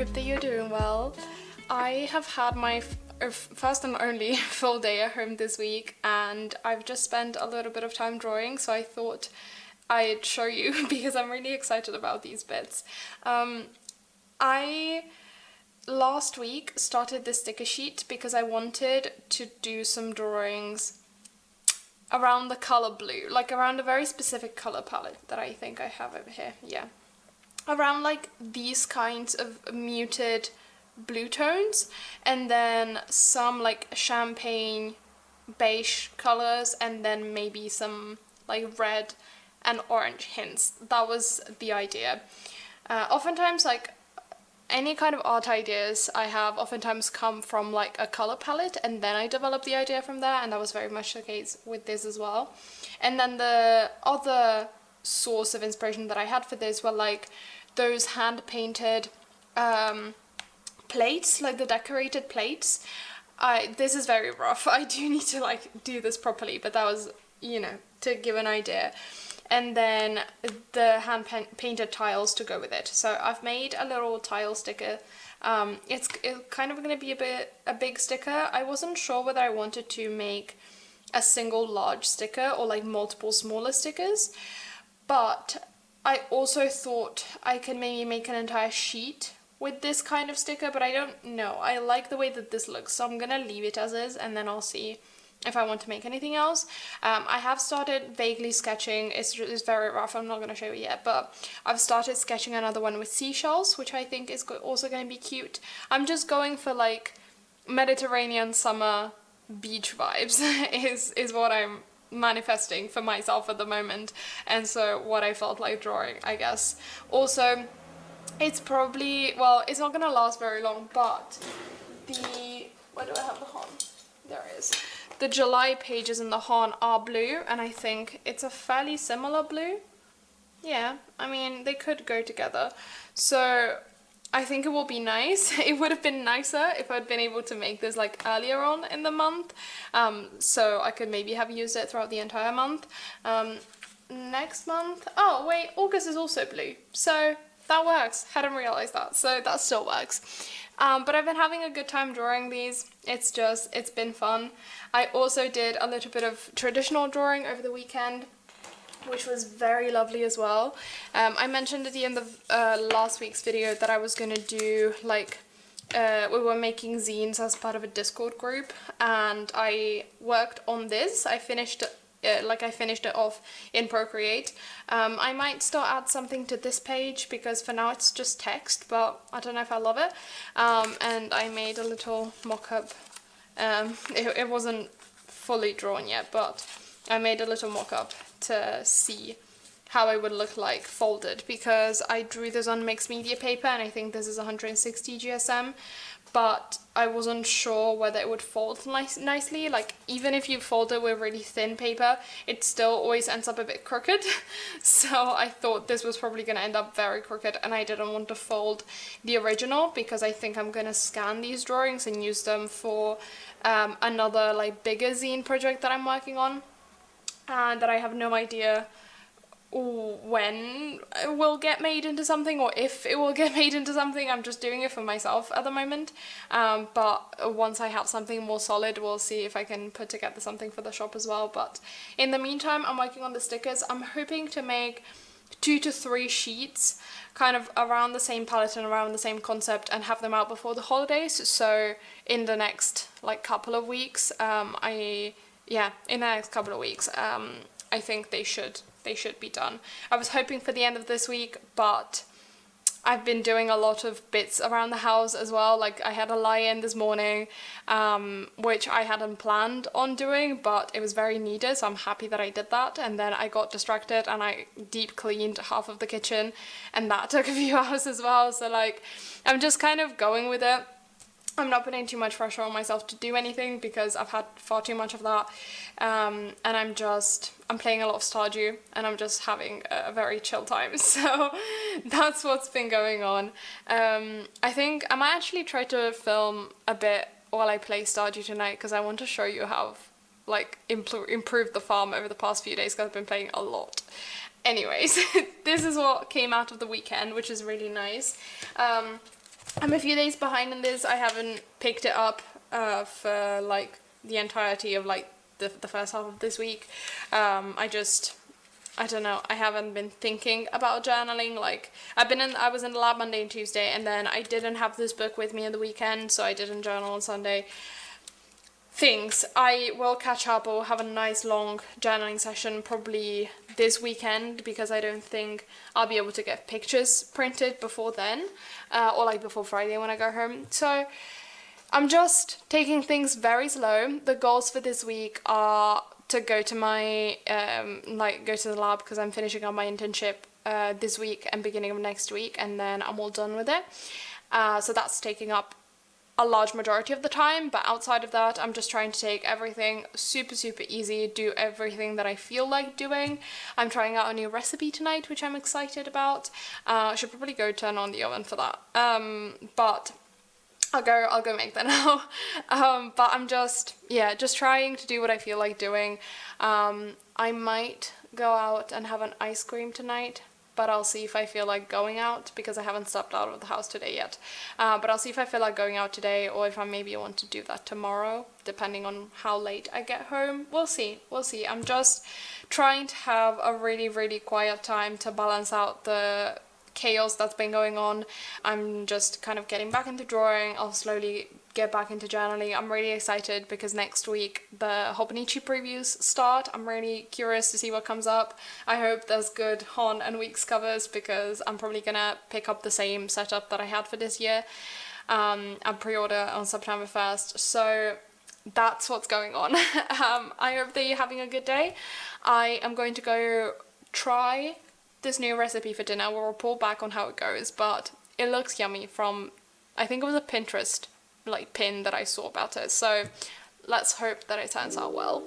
hope that you're doing well. I have had my first and only full day at home this week, and I've just spent a little bit of time drawing, so I thought I'd show you because I'm really excited about these bits. I last week started this sticker sheet because I wanted to do some drawings around the color blue, like around a very specific color palette that I think I have over here, yeah. Around like these kinds of muted blue tones, and then some like champagne beige colors, and then maybe some like red and orange hints. That was the idea. Oftentimes, like any kind of art ideas I have oftentimes come from like a color palette, and then I develop the idea from there, and that was very much the case with this as well. And then the other source of inspiration that I had for this were like those hand painted plates, like the decorated plates. This is very rough. I do need to like do this properly, but that was, you know, to give an idea. And then the hand painted tiles to go with it. So I've made a little tile sticker. It's kind of going to be a big sticker. I wasn't sure whether I wanted to make a single large sticker or like multiple smaller stickers, but I also thought I could maybe make an entire sheet with this kind of sticker, but I don't know. I like the way that this looks, so I'm gonna leave it as is, and then I'll see if I want to make anything else. I have started vaguely sketching. It's very rough, I'm not going to show you yet, but I've started sketching another one with seashells, which I think is also going to be cute. I'm just going for like Mediterranean summer beach vibes is what I'm manifesting for myself at the moment, and so what I felt like drawing, I guess. Also, it's probably, well, it's not going to last very long, but where do I have the horn? There it is. The July pages in the horn are blue, and I think it's a fairly similar blue. Yeah, I mean, they could go together. So I think it will be nice. It would have been nicer if I'd been able to make this like earlier on in the month, so I could maybe have used it throughout the entire month. Next month, oh wait, August is also blue, so that works. Hadn't realized that, so that still works. But I've been having a good time drawing these. It's been fun. I also did a little bit of traditional drawing over the weekend, which was very lovely as well. I mentioned at the end of last week's video that I was gonna do like, we were making zines as part of a Discord group, and I worked on this. I finished it off in Procreate. I might still add something to this page because for now it's just text, but I don't know if I love it. And I made a little mock-up. It wasn't fully drawn yet, but I made a little mock-up to see how it would look like folded, because I drew this on mixed media paper, and I think this is 160 GSM, but I wasn't sure whether it would fold nicely. Like, even if you fold it with really thin paper, it still always ends up a bit crooked. So I thought this was probably going to end up very crooked, and I didn't want to fold the original because I think I'm going to scan these drawings and use them for another like bigger zine project that I'm working on, that I have no idea when it will get made into something, or if it will get made into something. I'm just doing it for myself at the moment, but once I have something more solid, we'll see if I can put together something for the shop as well. But in the meantime, I'm working on the stickers. I'm hoping to make 2 to 3 sheets kind of around the same palette and around the same concept, and have them out before the holidays. So in the next like couple of weeks, I think they should be done. I was hoping for the end of this week, but I've been doing a lot of bits around the house as well. Like, I had a lie-in this morning, which I hadn't planned on doing, but it was very needed, so I'm happy that I did that. And then I got distracted and I deep cleaned half of the kitchen, and that took a few hours as well. So like, I'm just kind of going with it. I'm not putting too much pressure on myself to do anything because I've had far too much of that, and I'm playing a lot of Stardew, and I'm just having a very chill time, so that's what's been going on. I think I might actually try to film a bit while I play Stardew tonight, because I want to show you how I've like improved the farm over the past few days, because I've been playing a lot. Anyways, this is what came out of the weekend, which is really nice. I'm a few days behind in this. I haven't picked it up for like the entirety of like the first half of this week. I don't know, I haven't been thinking about journaling. Like, I was in the lab Monday and Tuesday, and then I didn't have this book with me on the weekend, so I didn't journal on Sunday. I will catch up or have a nice long journaling session probably this weekend, because I don't think I'll be able to get pictures printed before then, or like before Friday when I go home. So I'm just taking things very slow. The goals for this week are to go to my go to the lab, because I'm finishing up my internship this week and beginning of next week, and then I'm all done with it. So that's taking up a large majority of the time, but outside of that, I'm just trying to take everything super easy, do everything that I feel like doing. I'm trying out a new recipe tonight, which I'm excited about. I should probably go turn on the oven for that, but I'll go make that now. But I'm just trying to do what I feel like doing. I might go out and have an ice cream tonight, but I'll see if I feel like going out, because I haven't stepped out of the house today yet. But I'll see if I feel like going out today, or if I maybe want to do that tomorrow, depending on how late I get home. We'll see. I'm just trying to have a really quiet time to balance out the chaos that's been going on. I'm just kind of getting back into drawing. I'll slowly get back into journaling. I'm really excited because next week the Hobonichi previews start. I'm really curious to see what comes up. I hope there's good Hon and Weeks covers, because I'm probably gonna pick up the same setup that I had for this year and pre-order on September 1st. So that's what's going on. I hope that you're having a good day. I am going to go try this new recipe for dinner. We'll report back on how it goes, but it looks yummy from, I think it was a Pinterest like pin that I saw about it, so let's hope that it turns out well.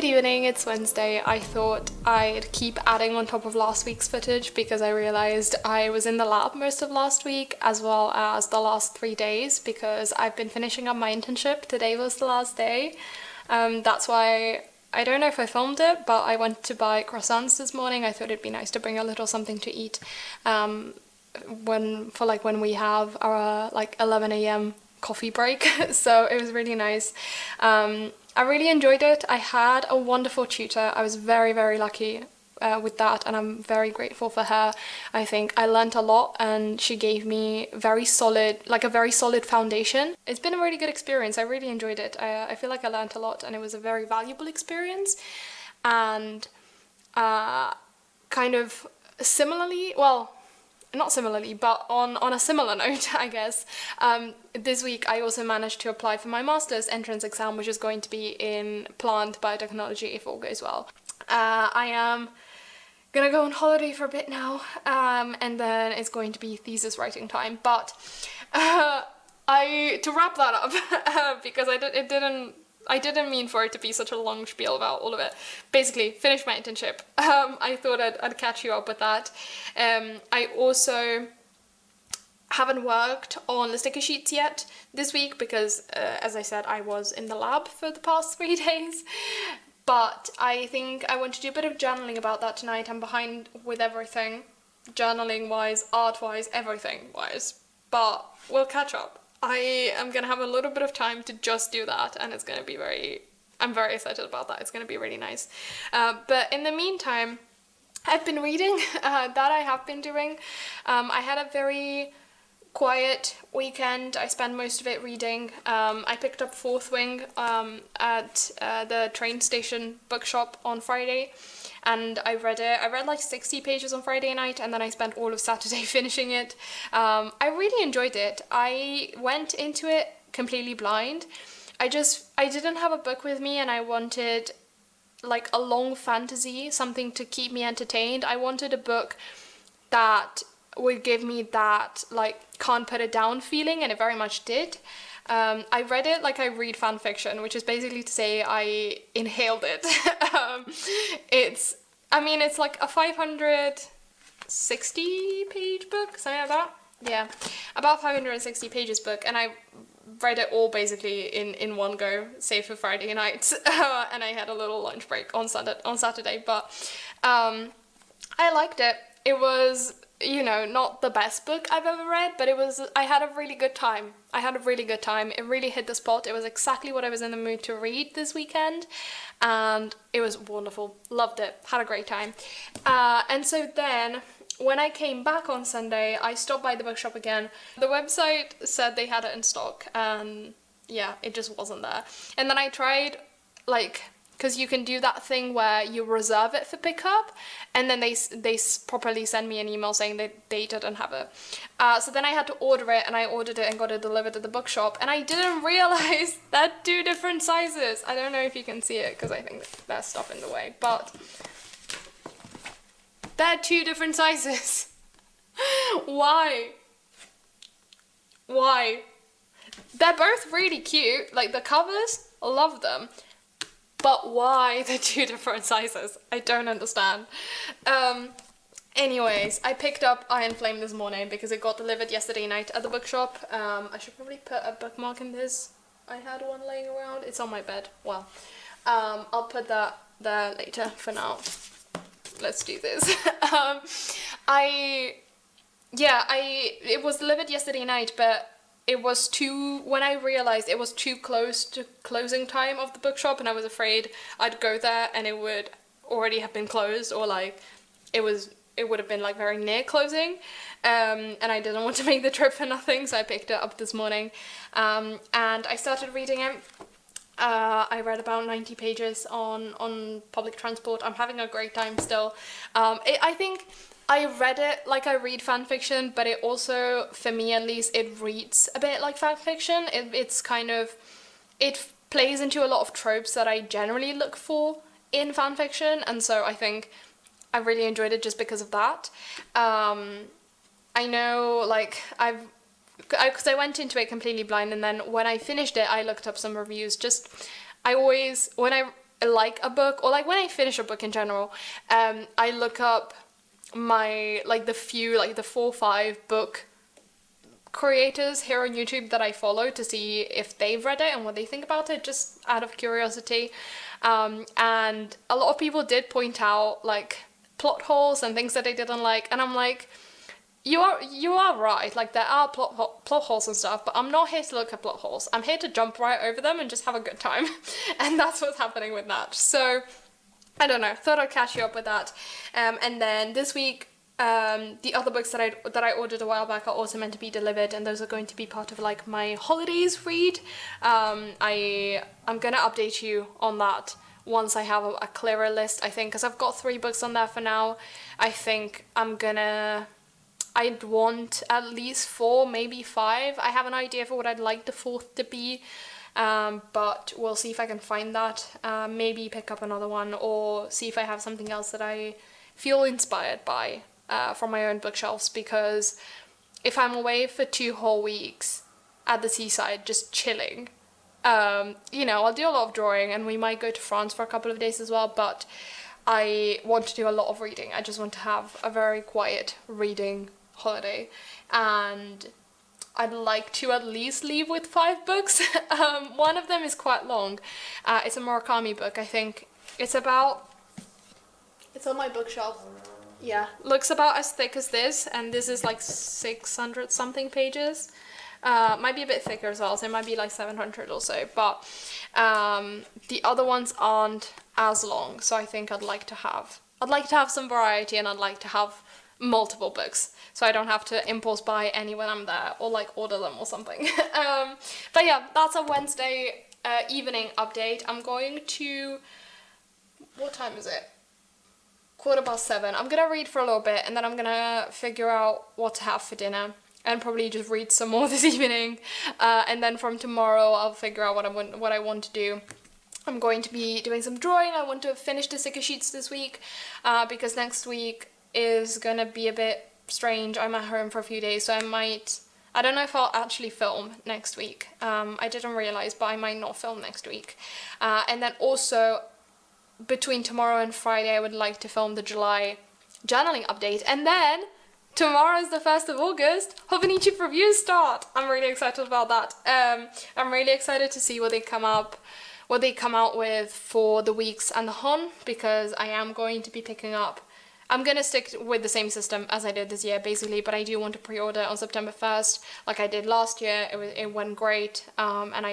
Good evening, it's Wednesday. I thought I'd keep adding on top of last week's footage because I realised I was in the lab most of last week as well as the last 3 days because I've been finishing up my internship. Today was the last day. That's why I don't know if I filmed it, but I went to buy croissants this morning. I thought it'd be nice to bring a little something to eat when we have our 11 a.m. coffee break. So it was really nice. I really enjoyed it. I had a wonderful tutor. I was very, very lucky with that, and I'm very grateful for her. I think I learnt a lot, and she gave me a very solid foundation. It's been a really good experience. I really enjoyed it. I feel like I learnt a lot, and it was a very valuable experience. And kind of similarly, well, not similarly, but on a similar note, I guess, this week I also managed to apply for my master's entrance exam, which is going to be in plant biotechnology if all goes well. I am gonna go on holiday for a bit now, and then it's going to be thesis writing time, but to wrap that up, because I didn't mean for it to be such a long spiel about all of it. Basically, finished my internship. I thought I'd catch you up with that. I also haven't worked on the sticker sheets yet this week because, as I said, I was in the lab for the past 3 days. But I think I want to do a bit of journaling about that tonight. I'm behind with everything, journaling-wise, art-wise, everything-wise. But we'll catch up. I am going to have a little bit of time to just do that, and it's going to be I'm very excited about that. It's going to be really nice. But in the meantime, I've been reading, that I have been doing. I had a very quiet weekend. I spent most of it reading. I picked up Fourth Wing at the train station bookshop on Friday. And I read it. I read 60 pages on Friday night, and then I spent all of Saturday finishing it. I really enjoyed it. I went into it completely blind. I didn't have a book with me, and I wanted a long fantasy, something to keep me entertained. I wanted a book that would give me that can't put it down feeling, and it very much did. I read it like I read fan fiction, which is basically to say I inhaled it. It's like a 560 page book, something like that. Yeah, about 560 pages book, and I read it all basically in one go, save for Friday night, and I had a little lunch break on Saturday, but I liked it. It was, not the best book I've ever read, but I had a really good time. It really hit the spot. It was exactly what I was in the mood to read this weekend, and it was wonderful. Loved it. Had a great time. And so then, when I came back on Sunday, I stopped by the bookshop again. The website said they had it in stock, and yeah, it just wasn't there. And then I tried, because you can do that thing where you reserve it for pickup, and then they properly send me an email saying that they didn't have it. So then I had to order it, and I ordered it and got it delivered at the bookshop, and I didn't realize that 2 different sizes. I don't know if you can see it because I think there's stuff in the way, but they're 2 different sizes. Why? They're both really cute. The covers, love them. But why the 2 different sizes? I don't understand. Anyways, I picked up Iron Flame this morning because it got delivered yesterday night at the bookshop. I should probably put a bookmark in this. I had one laying around. It's on my bed. Well, I'll put that there later. For now, let's do this. It was delivered yesterday night, but when I realized it was too close to closing time of the bookshop, and I was afraid I'd go there and it would already have been closed, or it would have been very near closing, and I didn't want to make the trip for nothing, so I picked it up this morning, and I started reading it. I read about 90 pages on public transport. I'm having a great time still. I think I read it like I read fan fiction, but it also, for me at least, it reads a bit like fan fiction. It plays into a lot of tropes that I generally look for in fan fiction, and so I think I really enjoyed it just because of that. I know, because I went into it completely blind, and then when I finished it, I looked up some reviews. When I like a book, or like when I finish a book in general, I look up my, like the 4 or 5 book creators here on YouTube that I follow to see if they've read it and what they think about it, just out of curiosity. And a lot of people did point out like plot holes and things that they didn't like, and I'm like, you are right, like there are plot holes and stuff, but I'm not here to look at plot holes. I'm here to jump right over them and just have a good time. And that's what's happening with that. So I don't know, thought I'd catch you up with that. And then this week, the other books that I ordered a while back are also meant to be delivered, and those are going to be part of like my holidays read. I'm gonna update you on that once I have a clearer list, I think, because I've got 3 books on there for now. I think I'd want at least 4, maybe 5. I have an idea for what I'd like the 4th to be, but we'll see if I can find that. Maybe pick up another one, or see if I have something else that I feel inspired by from my own bookshelves, because if I'm away for 2 whole weeks at the seaside just chilling, you know, I'll do a lot of drawing, and we might go to France for a couple of days as well, but I want to do a lot of reading. I just want to have a very quiet reading holiday, and I'd like to at least leave with 5 books. One of them is quite long. It's a Murakami book. I think it's on my bookshelf. Yeah, looks about as thick as this, and this is like 600 something pages. Might be a bit thicker as well, so it might be like 700 or so, but the other ones aren't as long, so I think I'd like to have some variety, and I'd like to have multiple books, so I don't have to impulse buy any when I'm there, or like order them or something. But yeah, that's a Wednesday evening update. I'm going to, what time is it? 7:15. I'm gonna read for a little bit, and then I'm gonna figure out what to have for dinner, and probably just read some more this evening. And then from tomorrow, I'll figure out what I want to do. I'm going to be doing some drawing. I want to finish the sticker sheets this week, because next week is gonna be a bit strange. I'm at home for a few days, so I don't know if I'll actually film next week. I didn't realize, but I might not film next week. And then also, between tomorrow and Friday, I would like to film the July journaling update, and then tomorrow is the 1st of August. Hobonichi reviews start. I'm really excited about that. I'm really excited to see what they come out with for the weeks and the Hon, because I am going to be picking up. I'm gonna stick with the same system as I did this year, basically, but I do want to pre-order on September 1st, like I did last year. It went great, and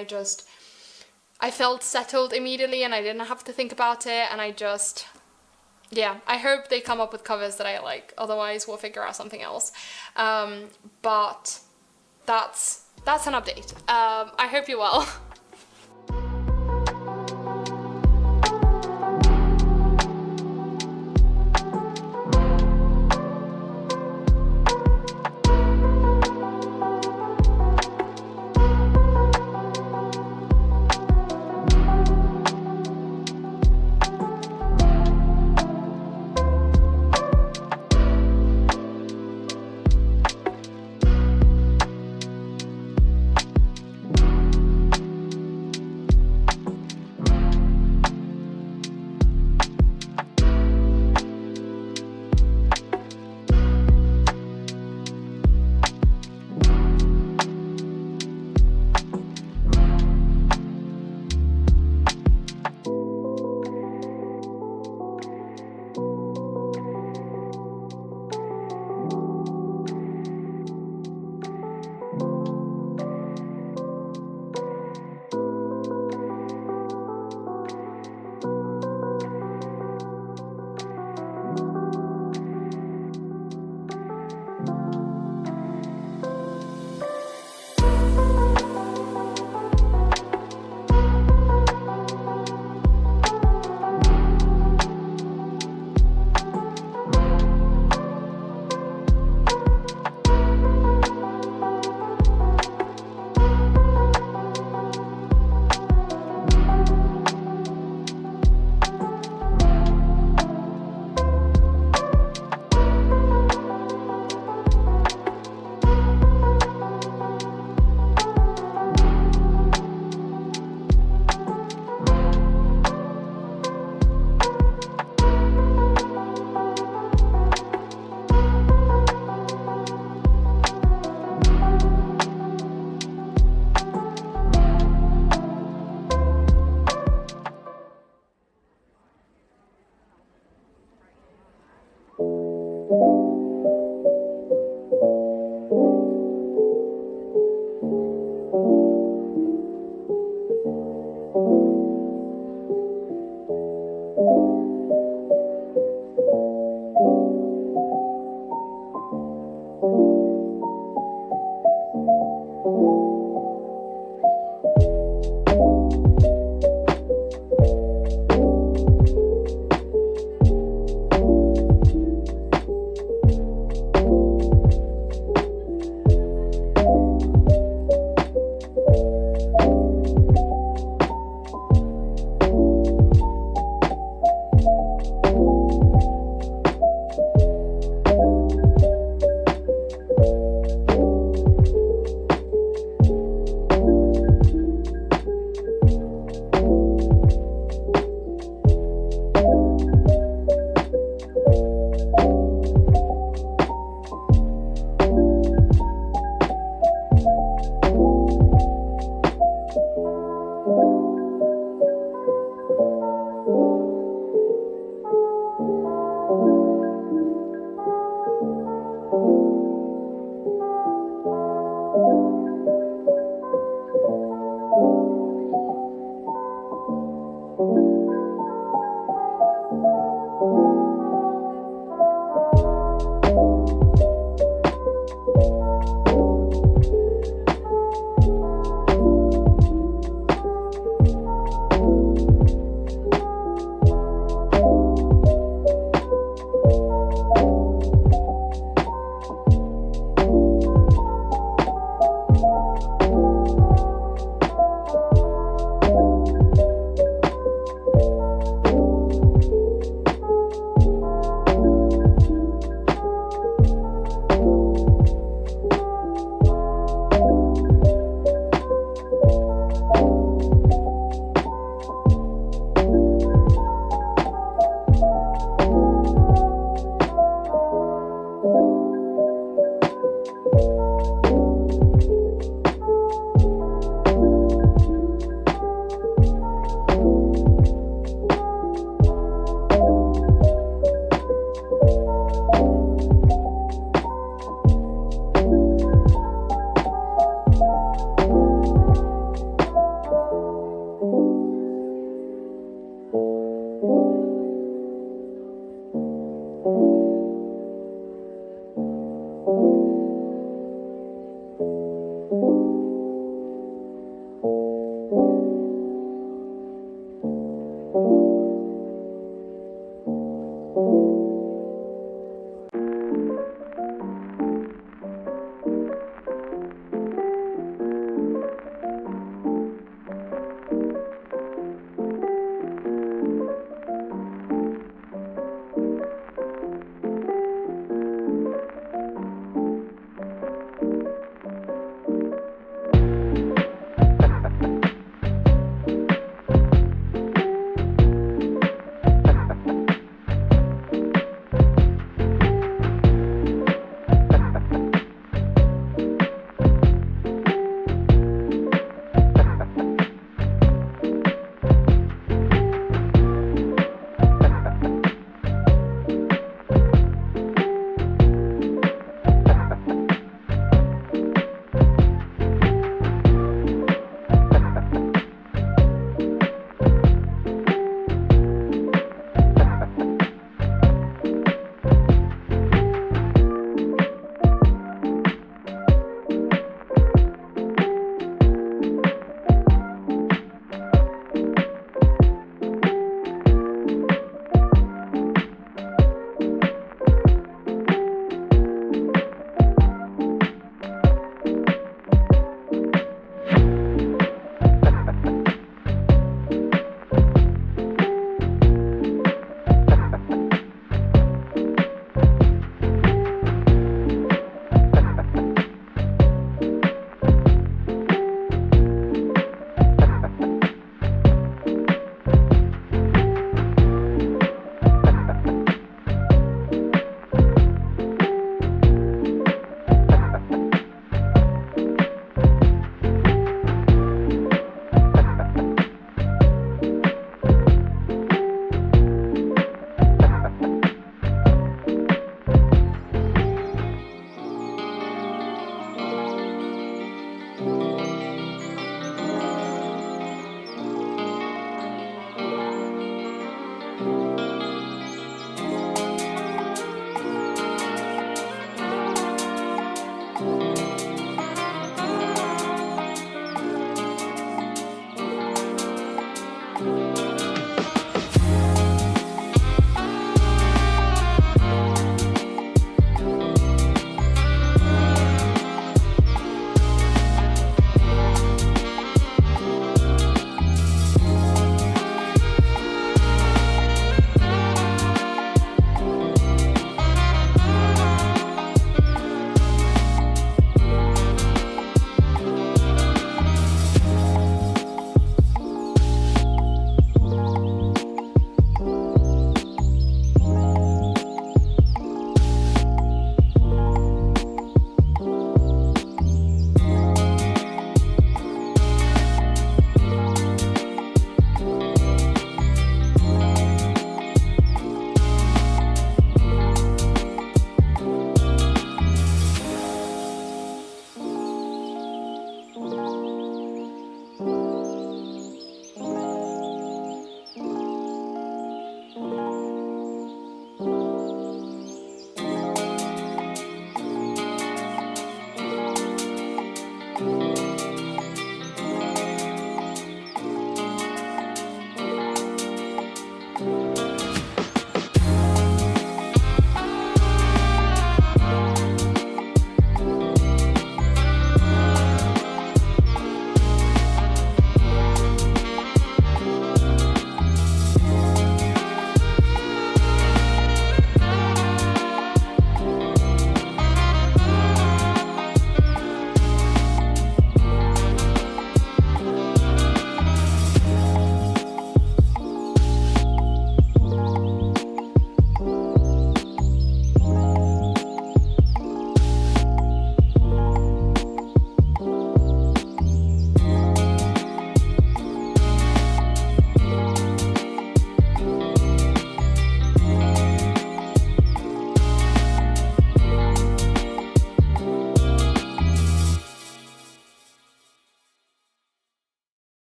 I felt settled immediately, and I didn't have to think about it, and I hope they come up with covers that I like. Otherwise, we'll figure out something else. But that's an update. I hope you're well.